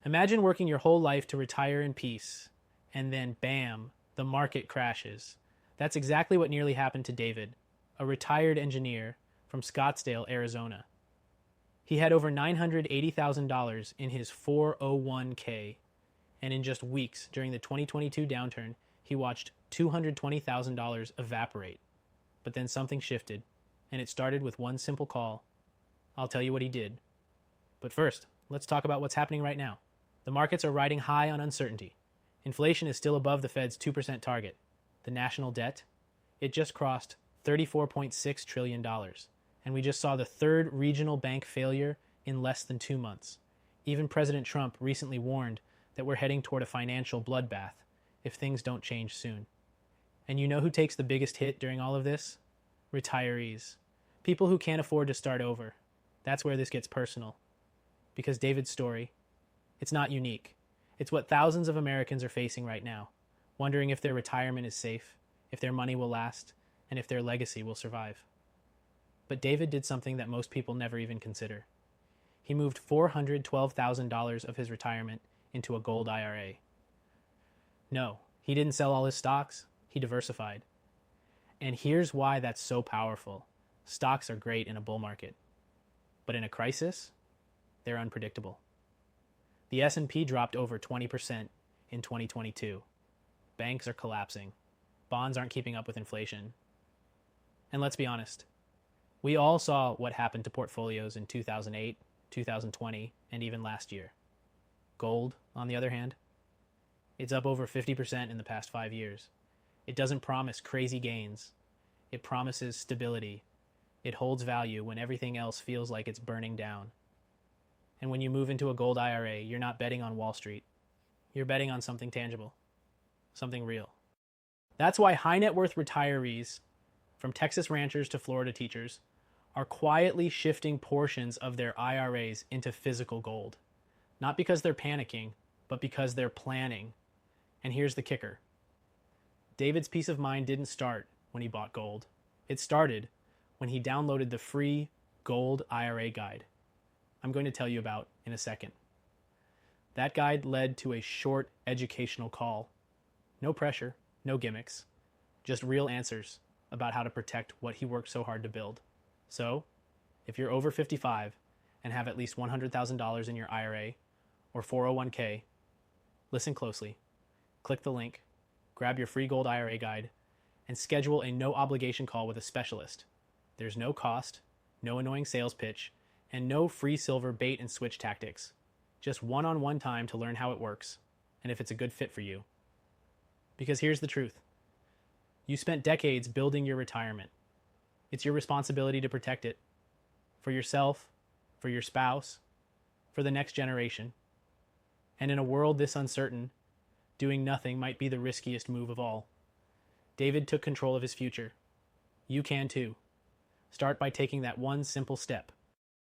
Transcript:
Imagine working your whole life to retire in peace, and then bam, the market crashes. That's exactly what nearly happened to David, a retired engineer from Scottsdale, Arizona. He had over $980,000 in his 401k, and in just weeks during the 2022 downturn, he watched $220,000 evaporate. But then something shifted, and it started with one simple call. I'll tell you what he did. But first, let's talk about what's happening right now. The markets are riding high on uncertainty. Inflation is still above the Fed's 2% target. The national debt, it just crossed $34.6 trillion. And we just saw the third regional bank failure in less than 2 months. Even President Trump recently warned that we're heading toward a financial bloodbath if things don't change soon. And you know who takes the biggest hit during all of this? Retirees. People who can't afford to start over. That's where this gets personal. Because David's story, it's not unique. It's what thousands of Americans are facing right now, wondering if their retirement is safe, if their money will last, and if their legacy will survive. But David did something that most people never even consider. He moved $412,000 of his retirement into a gold IRA. No, he didn't sell all his stocks, he diversified. And here's why that's so powerful. Stocks are great in a bull market, but in a crisis, they're unpredictable. The S&P dropped over 20% in 2022. Banks are collapsing. Bonds aren't keeping up with inflation. And let's be honest, we all saw what happened to portfolios in 2008, 2020, and even last year. Gold, on the other hand, it's up over 50% in the past 5 years. It doesn't promise crazy gains. It promises stability. It holds value when everything else feels like it's burning down. And when you move into a gold IRA, you're not betting on Wall Street. You're betting on something tangible, something real. That's why high net worth retirees, from Texas ranchers to Florida teachers, are quietly shifting portions of their IRAs into physical gold. Not because they're panicking, but because they're planning. And here's the kicker. David's peace of mind didn't start when he bought gold. It started when he downloaded the free Gold IRA guide I'm going to tell you about in a second. That guide led to a short educational call. No pressure, no gimmicks, just real answers about how to protect what he worked so hard to build. So, if you're over 55 and have at least $100,000 in your IRA or 401k, listen closely, click the link, grab your free Gold IRA guide, and schedule a no-obligation call with a specialist. There's no cost, no annoying sales pitch, and no free silver bait and switch tactics. Just one-on-one time to learn how it works and if it's a good fit for you. Because here's the truth. You spent decades building your retirement. It's your responsibility to protect it. For yourself, for your spouse, for the next generation. And in a world this uncertain, doing nothing might be the riskiest move of all. David took control of his future. You can too. Start by taking that one simple step.